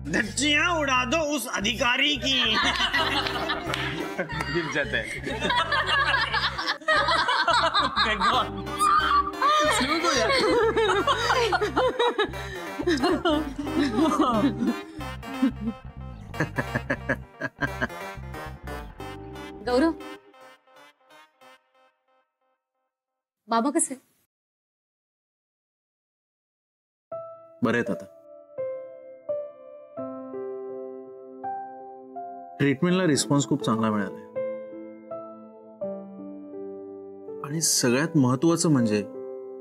धज्जियां उड़ा दो उस अधिकारी की। गिर जाता है। गौरव, बाबा कसे? बरे आहेत आता. ट्रीटमेंटला रिस्पॉन्स खूप चांगला मिळालाय आणि सगळ्यात महत्वाचं म्हणजे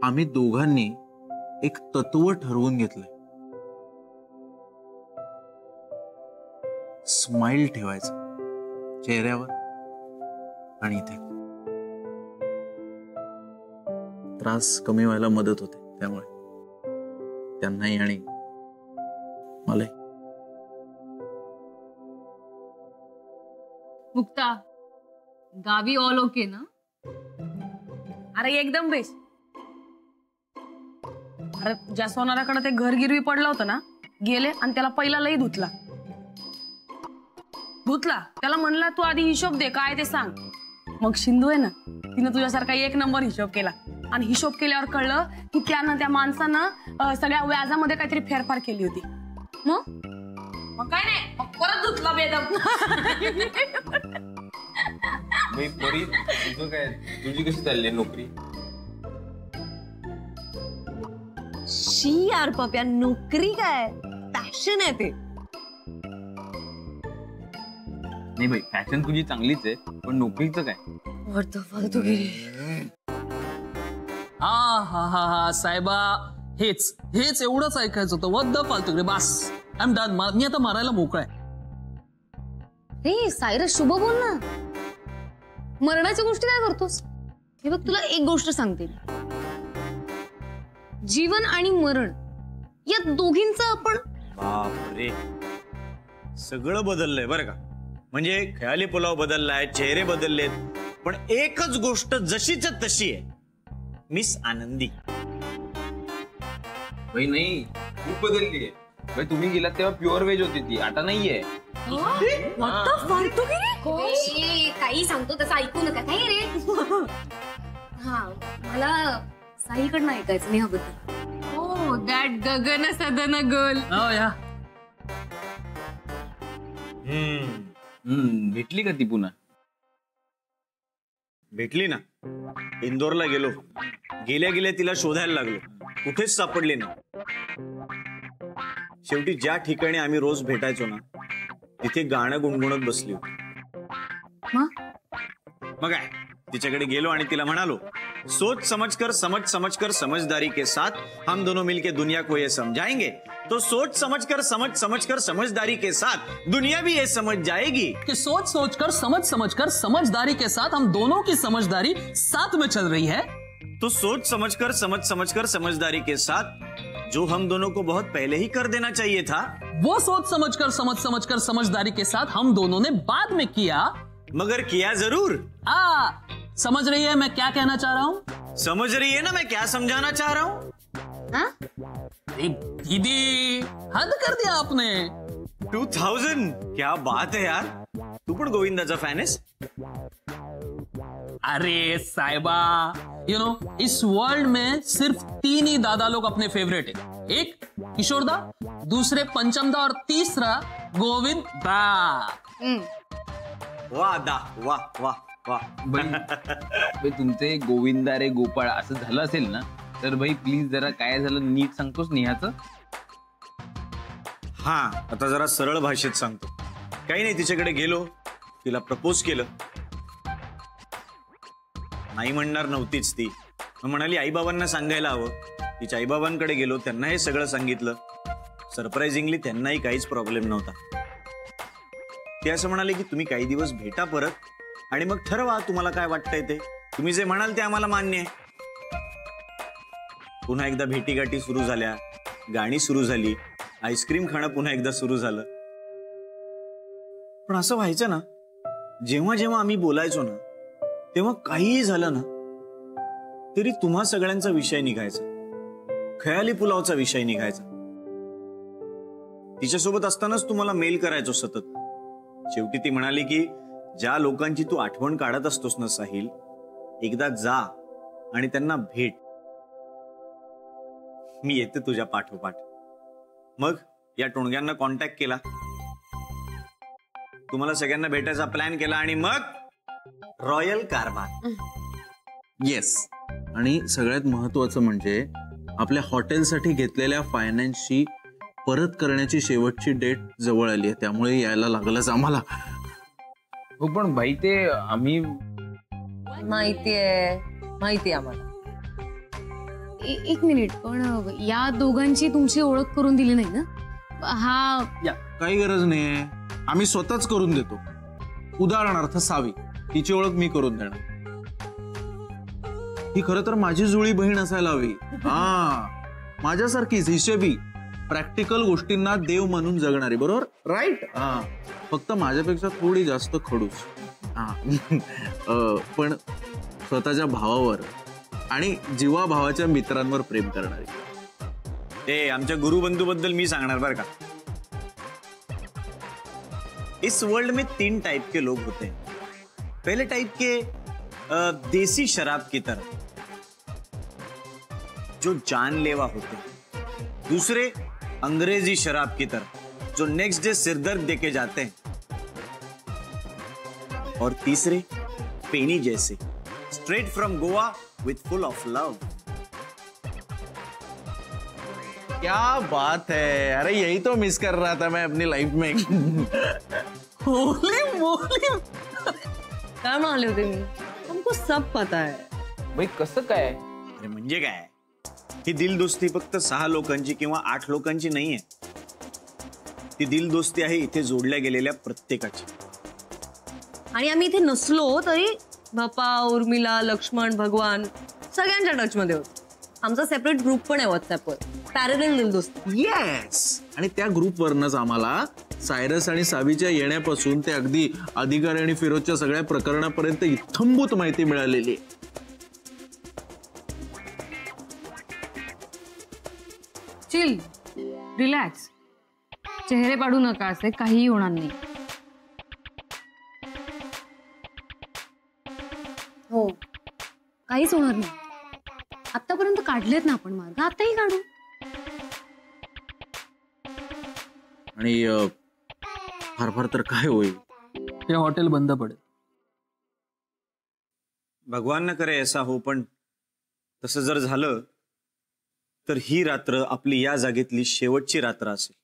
आम्ही दोघांनी एक तत्व ठरवून घेतलंय. स्माइल ठेवायचं चेहऱ्यावर आणि इथे. त्रास कमी व्हायला मदत होते त्यामुळे त्यांनाही आणि मलाही. मुक्ता, गावी ऑल ओके ना? अरे एकदम बेस्ट. अरे ज्या सोनाराकडे ते घर गिरवी पडलं होतं ना, गेले आणि त्याला पहिला लई धुतला. त्याला म्हणला तू आधी हिशोब दे, काय ते सांग. मग शिंदू आहे ना, तिनं तुझ्यासारखा एक नंबर हिशोब केला आणि हिशोब केल्यावर कळलं की त्यानं त्या माणसानं सगळ्या व्याजामध्ये काहीतरी फेरफार केली होती. मग काय नाही, मग परत धुतला बेदम. परी, तुझं काय, तुझी कशी चालली नोकरी? शी यार पप्या, नोकरी काय, पॅशन आहे ते. नाही बाई, पॅशन तुझी चांगलीच आहे, पण नोकरीचं काय? हा हा हा हा साहेबा, हेच हेच एवढंच ऐकायचं होतं. वद्द फालतू बस. I am done. मी आता मारायला मोकळा आहे. रे सायरस, शुभ बोल ना. मरणाच्या गोष्टी काय करतोस? हे बघ, तुला एक गोष्ट सांगते. जीवन आणि मरण या दोघींचं आपण. बापरे, सगळं बदललंय बरं का. म्हणजे खयाली पुलाव बदललाय, चेहरे बदललेत, पण एकच गोष्ट जशीच तशी आहे, मिस आनंदी. भाई नाही, खूप बदलली आहे. भाई तुम्ही गेलात तेव्हा प्युअर व्हेज होती ती, आता नाहीये. काही सांगतो तसं ऐकू नका. काय रे? हा, मला साईकडनं ऐकायचं नाही हवं. हो, दॅट गगन सदन गर्ल. या भेटली का ती पुन्हा? भेटली ना. इंदोरला गेलो, गेल्या गेल्या तिला शोधायला लागलो, कुठेच सापडली नाही. शेवटी ज्या ठिकाणी आम्ही रोज भेटायचो ना, तिथे गाणं गुणगुणत बसली होती. मग काय, तिच्याकडे गेलो आणि तिला म्हणालो, सोच समझकर समझदारी के साथ हम दोनों मिलके दुनिया को ये समझाएंगे, तो सोच समझकर समझदारी के साथ दुनिया भी ये समझ जाएगी कि सोच कर समझदारी के साथ हम दोनों की समझदारी साथ में चल रही है. तो सोच समझकर समझदारी के साथ जो हम दोनों को बहुत पहले ही कर देना चाहिए था, वो सोच समझकर समझदारी के साथ हम दोनों ने बाद में किया, मगर किया जरूर. समझ रही है मैं क्या कहना चाह रहा हूँ? समझ रही है ना मैं क्या समझाना चाह रहा हूँ? दीदी, हद कर दिया आपने. 2000, क्या बात है यार. तू पण गोविंदाचा फॅन आहेस? अरे साहिबा, इस वर्ल्ड में सिर्फ 3 ही दादा लोग अपने फेवरेट है. एक किशोरदा, दूसरे पंचमदा और तीसरा गोविंद दा. वाह दा, वाह वाह वाह. भाई तुमचे गोविंदा रे गोपाळ असं झालं असेल ना, तर भाई प्लीज जरा काय झालं नीट सांगतोस नेहाचं? हा, आता जरा सरळ भाषेत सांगतो. काही नाही, तिच्याकडे गेलो, तिला प्रपोज केलं. नाही म्हणणार नव्हतीच ती. मग म्हणाली आईबाबांना सांगायला हवं. तिच्या आईबाबांकडे गेलो, त्यांना हे सगळं सांगितलं. सरप्राइझिंगली त्यांनाही काहीच प्रॉब्लेम नव्हता. ते असं म्हणाले की तुम्ही काही दिवस भेटा परत आणि मग ठरवा तुम्हाला काय वाटतंय ते. तुम्ही जे म्हणाल ते आम्हाला मान्य आहे. पुन्हा एकदा भेटीगाठी सुरू झाल्या, गाणी सुरू झाली, आईस्क्रीम खाणं पुन्हा एकदा सुरू झालं. पण असं व्हायचं ना, जेव्हा जेव्हा आम्ही बोलायचो ना, तेव्हा काहीही झालं ना तरी तुम्हा सगळ्यांचा विषय निघायचा, खयाली पुलावचा विषय निघायचा. तिच्यासोबत असतानाच तू मला मेल करायचो सतत. शेवटी ती म्हणाली की ज्या लोकांची तू आठवण काढत असतोस ना साहिल, एकदा जा आणि त्यांना भेट. मी येते तुझ्या पाठोपाठ. मग या टोणग्यांना कॉन्टॅक्ट केला, तुम्हाला सगळ्यांना भेटायचा प्लॅन केला आणि मग रॉयल कारभार. येस. आणि सगळ्यात महत्वाचं म्हणजे आपल्या हॉटेलसाठी घेतलेल्या फायनान्सची परत करण्याची शेवटची डेट जवळ आली आहे, त्यामुळे यायला लागलंच आम्हाला. हो पण भाई ते आम्ही माहितीये आम्हाला. एक मिनिट, पण या दोघांची तुमची ओळख करून दिली नाही ना? हा काही गरज नाहीये, आम्ही स्वतःच करून देतो. उदाहरणार्थ सावी, तिची ओळख मी करून देणार. ही खरं तर माझी जुळी बहीण असायला हवी. माझ्यासारखीच हिशेबी, प्रॅक्टिकल गोष्टींना देव मानून जगणारी. बरोबर? राईट. फक्त माझ्यापेक्षा थोडी जास्त खडूस. पण स्वतःच्या भावावर आणि जीवा भावाच्या मित्रांवर प्रेम करणारी. ते आमच्या गुरुबंधू बद्दल मी सांगणार बरं का. इस वर्ल्ड में 3 टाइप के लोग होते हैं. पहले टाइप के देसी शराब की तरह जो जानलेवा होते हैं. दूसरे अंग्रेजी शराब की तरह जो नेक्स्ट डे सिरदर्द देके जाते हैं. और तीसरे पेनी जैसे straight from Goa with full of love. क्या बात है. अरे यही तो मिस कर रहा था मैं अपनी लाइफ में. होली मोली. काय म्हणाले होते मी? हमको सब पता है. भाई कसं काय? अरे म्हणजे काय, ही दिल दोस्ती फक्त 6 लोकांची किंवा 8 लोकांची नाहीये. ती दिल दोस्ती आहे इथे जोडल्या गेलेल्या प्रत्येकाची. आणि आम्ही इथे नसलो तरी बापा, उर्मिला, लक्ष्मण, भगवान सगळ्यांच्या टच मध्ये होतो. आमचा सेपरेट ग्रुप पण आहे व्हॉट्सअपवर, पॅरलल दिल दोस्ती. येस. आणि त्या ग्रुपवरनच आम्हाला सायरस आणि सावीच्या येण्यापासून ते अगदी अधिकारी आणि फिरोजच्या सगळ्या प्रकरणापर्यंत इत्थंभूत माहिती मिळालेली आहे. चिल, रिलॅक्स, चेहरे पाडू नका, असे काहीही होणार नाही. हो, काहीच होणार नाही. आतापर्यंत काढलेत ना आपण मार्ग, आताही काढू. आणि फार फार तर काय होईल, हे हॉटेल बंद पडेल. भगवान न करे ऐसा हो. पण तसं जर झालं तर ही रात्र आपली या जागेतली शेवटची रात्र असेल.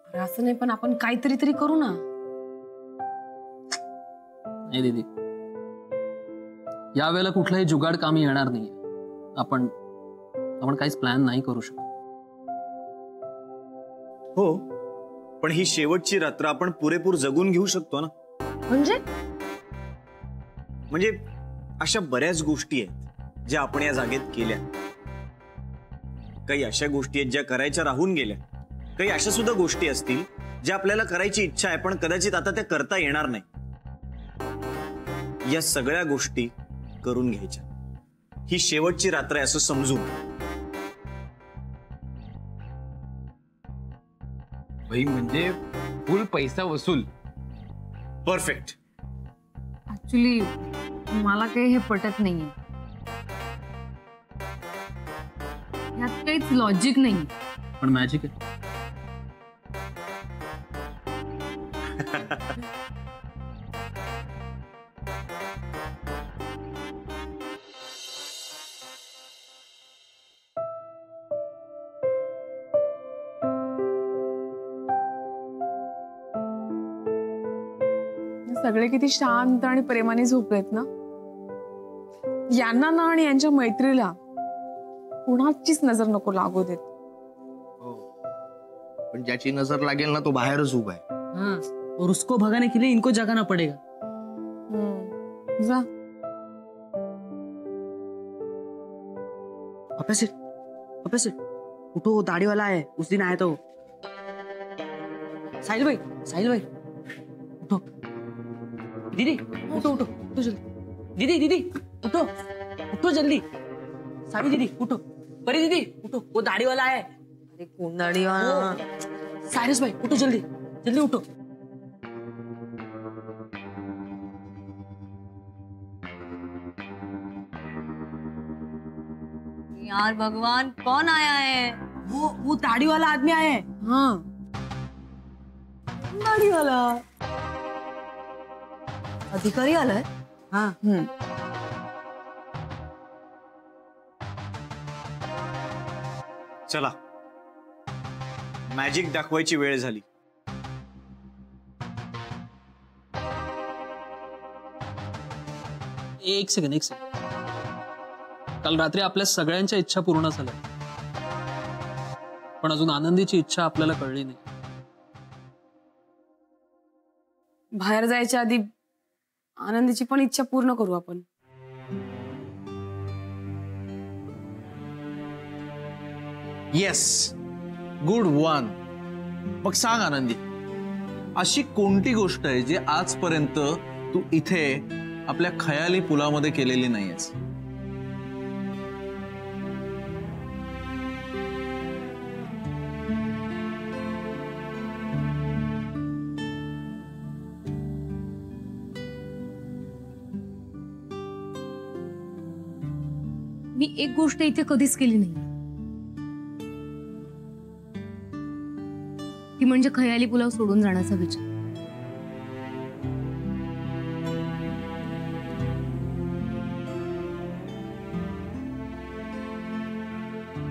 अरे असं नाही, पण आपण काहीतरी तरी करू ना. नाही दीदी, यावेळेला कुठलाही जुगाड कामी येणार नाही. आपण काहीच प्लॅन नाही करू शकत. हो, पण ही शेवटची रात्र आपण पुरेपूर जगून घेऊ शकतो ना. म्हणजे अशा बऱ्याच गोष्टी आहेत ज्या आपण या जागेत केल्या. काही अशा गोष्टी आहेत ज्या करायच्या राहून गेल्या. काही अशा सुद्धा गोष्टी असतील ज्या आपल्याला करायची इच्छा आहे पण कदाचित आता त्या करता येणार नाही. या सगळ्या गोष्टी करून घ्यायच्या. ही शेवटची रात्र आहे असं समजून. भाई म्हणजे फुल पैसा वसूल. परफेक्ट. ऍक्च्युली मला काही हे पटत नाहीये. यात काहीच लॉजिक नाही. पण मॅजिक आहे. सगळे किती शांत आणि प्रेमाने झोपलेत ना. यांना ना आणि यांच्या मैत्रीला कुणाचीच नजर नको लागू देत. पण ज्याची नजर लागेल ना तो बाहेरच उभा आहे. हाँ, और उसको भगाने के लिए इनको जगाना पड़ेगा. जा. पापा सेठ, उठो, दाढ़ी वाला है, उस दिन आया तो. साहिल भाई, उठो. दीदी, उठो जल्दी. दीदी, उठो जल्दी. सावी दीदी, उठो. परी दीदी, उठो, वो दाढ़ी वाला है. अरे कोण दाढी वाला? सायरस भाई उठो जल्दी जल्दी उठो. यार भगवान, कौन आया है? वो दाढ़ी वाला आदमी आया है. हाँ दाढ़ी वाला अधिकारी आलाय. हाँ. चला, मॅजिक दाखवायची वेळ झाली. एक सेकंड. काल रात्री आपल्या सगळ्यांच्या इच्छा पूर्ण झाल्या, पण अजून आनंदीची इच्छा आपल्याला कळली नाही. बाहेर जायच्या आधी आनंदीची पण इच्छा पूर्ण करू आपण. Yes, good one. मग सांग आनंदी, अशी कोणती गोष्ट आहे जी आजपर्यंत तू इथे आपल्या खयाली पुलामध्ये केलेली नाहीयेस? मी एक गोष्ट इथे कधीच केली नाही, ती म्हणजे खयाली पुलाव सोडून जाण्याचा विचार.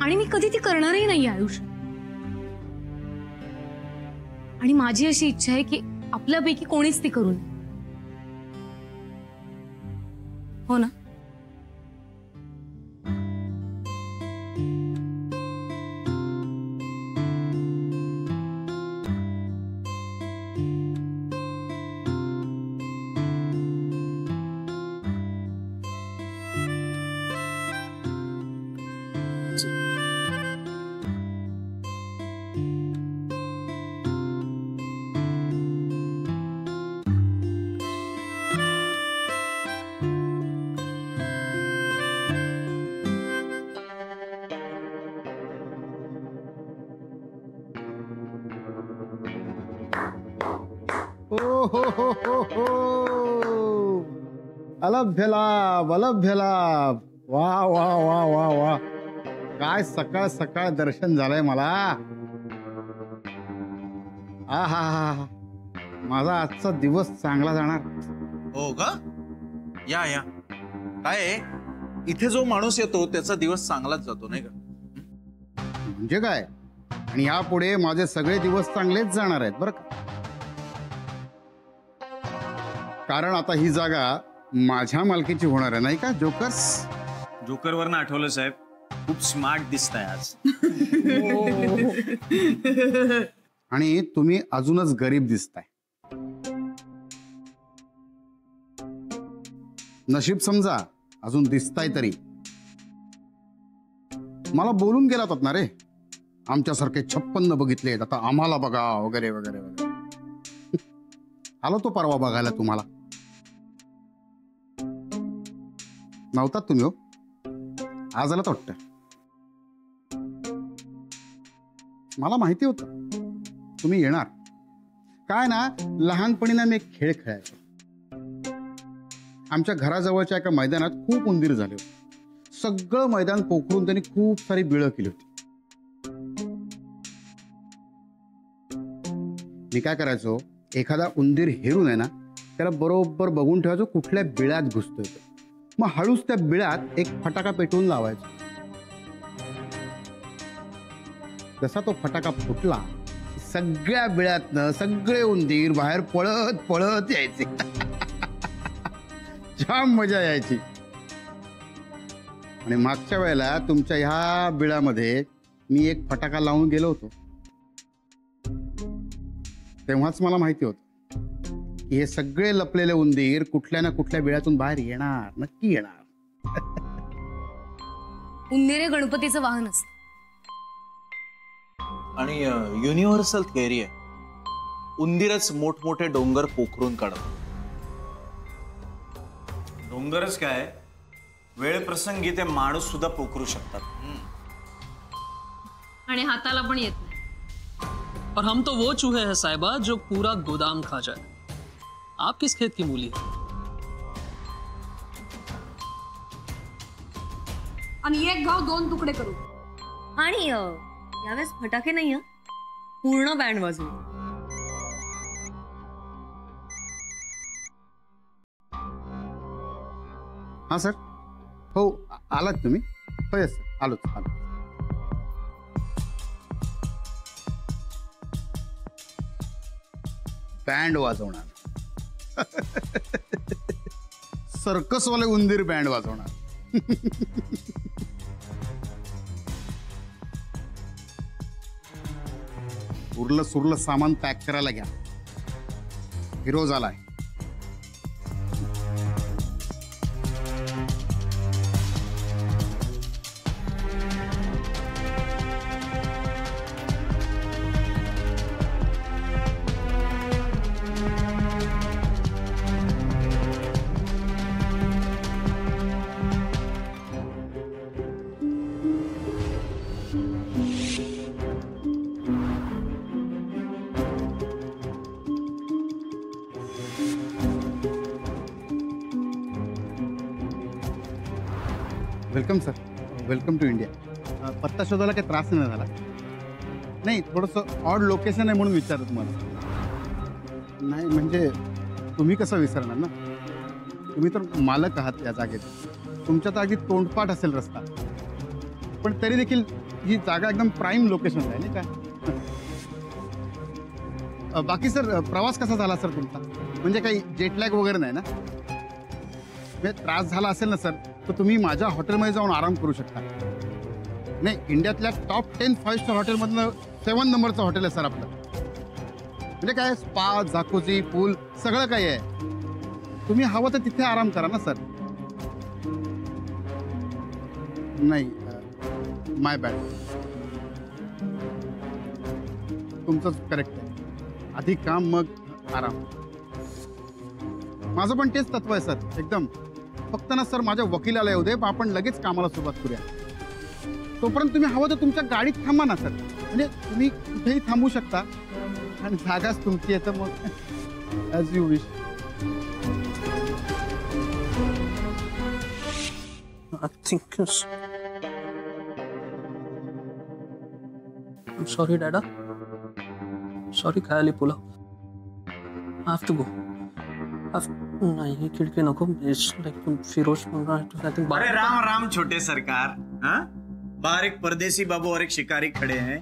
आणि मी कधी ती करणारही नाही आयुष्यात. आणि माझी अशी इच्छा आहे की आपल्यापैकी कोणीच ती करू नये. हो ना? अलभ्य लाभ, अलभ्य लाभ. वा वा वा वा वा, काय सकाळ सकाळ दर्शन झालंय मला. हा हा हा, माझा आजचा दिवस चांगला जाणार. हो का? या या. काय आहे, इथे जो माणूस येतो त्याचा दिवस चांगलाच जातो नाही का? म्हणजे काय, आणि यापुढे माझे सगळे दिवस चांगलेच जाणार आहेत बरं का. कारण आता ही जागा माझ्या मालकीची होणार आहे नाही का जोकर्स? जोकरवरनं आठवलं साहेब, खूप स्मार्ट दिसताय आज. आणि तुम्ही अजूनच गरीब दिसताय. नशीब समजा अजून दिसताय तरी. मला बोलून गेला होतात ना रे, आमच्यासारखे 56 बघितले, आता आम्हाला बघा वगैरे वगैरे वगैरे. आलो तो परवा बघायला तुम्हाला. नव्हतात तुम्ही हो, आज आलात वाटतं. मला माहिती होतं तुम्ही येणार. काय ना, लहानपणी ना मी एक खेळ खेळायचो. आमच्या घराजवळच्या एका मैदानात खूप उंदीर झाले होते. सगळं मैदान पोखरून त्यांनी खूप सारी बिळं केली होती. मी काय करायचो, एखादा उंदीर हेरून आहे ना, त्याला बरोबर बघून ठेवायचो कुठल्या बिळात घुसतोय. मग हळूच त्या बिळात एक फटाका पेटवून लावायचा. जसा तो फटाका फुटला, सगळ्या बिळातनं सगळे उंदीर बाहेर पळत पळत यायचे. जाम मजा यायची. आणि मागच्या वेळेला तुमच्या ह्या बिळामध्ये मी एक फटाका लावून गेलो होतो. तेव्हाच मला माहिती होतं की हे सगळे लपलेले उंदीर कुठल्या ना कुठल्या बिळातून बाहेर येणार, नक्की येणार. उंदीर हे गणपतीचं वाहन असतं. आणि युनिव्हर्सल थिअरी आहे, उंदीरच मोठमोठे डोंगर पोखरून काढतात. डोंगरच काय, वेळ प्रसंगी ते माणूस सुद्धा पोखरू शकतात. आणि हाताला पण येत नाही. और हम तो वो चूहे हैं साहिबा जो पूरा गोदाम खा जाए। आप किस खेत की मूली है? आणि एक घाव 2 तुकडे करू। आणि यावेळेस फटाके नाही हं, पूर्ण बँड वाजवू। हां सर, हो आलात तुम्ही? हो येस सर, आलोच आलो. बँड वाजवणार. सर्कसवाले उंदीर बँड वाजवणार. उरलं सुरलं सामान पॅक करायला घ्या. हिरो झालाय. Welcome sir, welcome to India. पत्ता शोधायला काही त्रास नाही झाला? नाही, थोडंसं ऑड लोकेशन आहे म्हणून विचारत तुम्हाला. नाही म्हणजे तुम्ही कसं विसरणार ना, तुम्ही तर मालक आहात या जागेत. तुमच्या तर अगदी तोंडपाठ असेल रस्ता, पण तरी देखील ही जागा एकदम प्राईम लोकेशन आहे नाही का. बाकी सर, प्रवास कसा झाला सर तुमचा? म्हणजे काही जेटलॅग वगैरे नाही ना? म्हणजे त्रास झाला असेल ना सर, तर तुम्ही माझ्या हॉटेलमध्ये जाऊन आराम करू शकता. नाही, इंडियातल्या टॉप 10 5 स्टार हॉटेलमधनं 7 नंबरचं हॉटेल आहे सर आपलं. म्हणजे काय, स्पा, जाकुझी, पूल सगळं काही आहे. तुम्ही हवं तर तिथे आराम करा ना सर. नाही, माय बॅड. तुमचंच करेक्ट आहे. आधी काम मग आराम. माझं पण तेच तत्व आहे सर एकदम. फक्त ना सर माझ्या वकिलाला येऊ दे, आपण लगेच कामाला सुरुवात करूया. तोपर्यंत तुम्ही हवं तर तुमच्या गाडीत थांबा ना सर. म्हणजे तुम्ही कुठेही थांबू शकता आणि जागाच तुमची आहे, तर मग ॲज यू विश. सॉरी डॅडा, सॉरी खायला पुलाव. I have to go. नहीं, खिड़की नको. फिरोज अरे राम राम छोटे सरकार. हाँ, बाहर एक परदेसी बाबू और एक शिकारी खड़े हैं.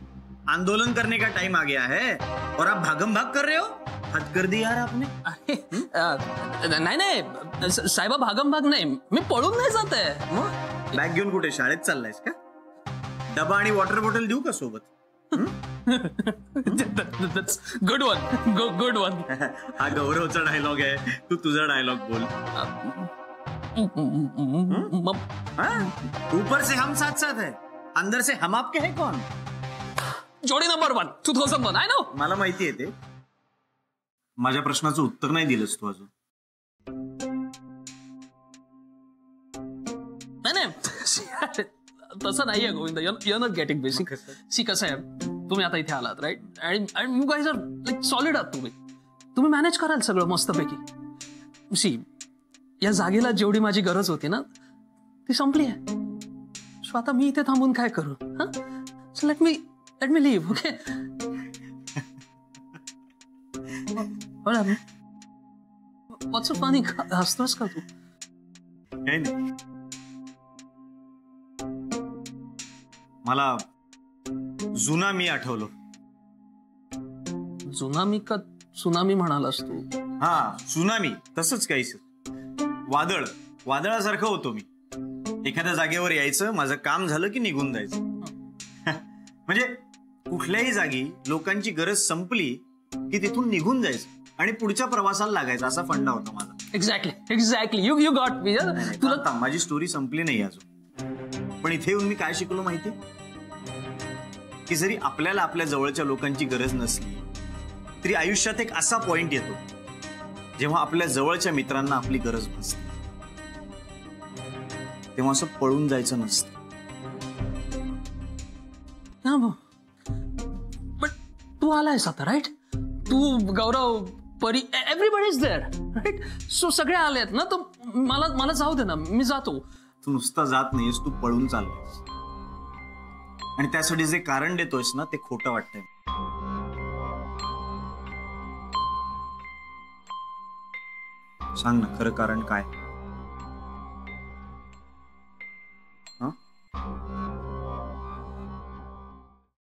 आंदोलन करने का टाइम आ गया है और आप भागम भाग कर रहे हो. हद कर दी यार आपने. नाही नाही साहेबा, भागम भाग नाही, मी पळून नाही जात आहे. बॅग घेऊन कुठे शाळेत चाललायस का? डबा आणि वॉटर बॉटल देऊ का सोबत? Good one, good one. हा गौरवचा डायलॉग आहे. तू तुझा डायलॉग बोल. ऊपर से हम साथ साथ है, अंदर से हम आपके हैं कौन? जोडी नंबर 1 2001. I know. मला माहिती आहे ते. माझ्या प्रश्नाचं उत्तर नाही दिलंस तू अजून. नाही तसं नाहीये Govind. You not getting basic. See कसं आहे, तुम्ही आता इथे आलात right, and you guys are like solid आहात. तुम्ही मॅनेज कराल सगळं मस्तपैकी. सी, या जागेला जेवढी माझी गरज होती ना, ती संपली आहे. सो आता मी इथे थांबून काय करू? हा, so let me leave. Okay. What's a funny? हसतोस का तू? नाही, मला जुना मी आठवलो. जुना मी का सुनामी म्हणालास तू? हा, सुनामी. तसंच काहीच. वादळासारखं होतो मी. एखाद्या जागेवर यायचं, माझं काम झालं की निघून जायचं. म्हणजे कुठल्याही जागी लोकांची गरज संपली की तिथून निघून जायचं आणि पुढच्या प्रवासाला लागायचं, असा फंडा होता माझा. एक्झॅक्टली. You got me. तुला माझी स्टोरी संपली नाही अजून. पण इथे येऊन मी काय शिकलो माहिती, की जरी आपल्याला आपल्या जवळच्या लोकांची गरज नसली तरी आयुष्यात एक असा पॉइंट येतो जेव्हा आपल्या जवळच्या मित्रांना आपली गरज नसते. तेव्हा असं पळून जायचं नसतं. पण तू आलायस आता, राईट? तू, Gaurav, Pari, everybody is there, right? So सगळे आलेत ना, तर मला जाऊ दे ना, मी जातो. तू नुसता जात नाहीस, तू पळून चाललायस. आणि त्यासाठी जे कारण देतोयस ना ते खोटं वाटतंय. सांग ना खरं कारण काय?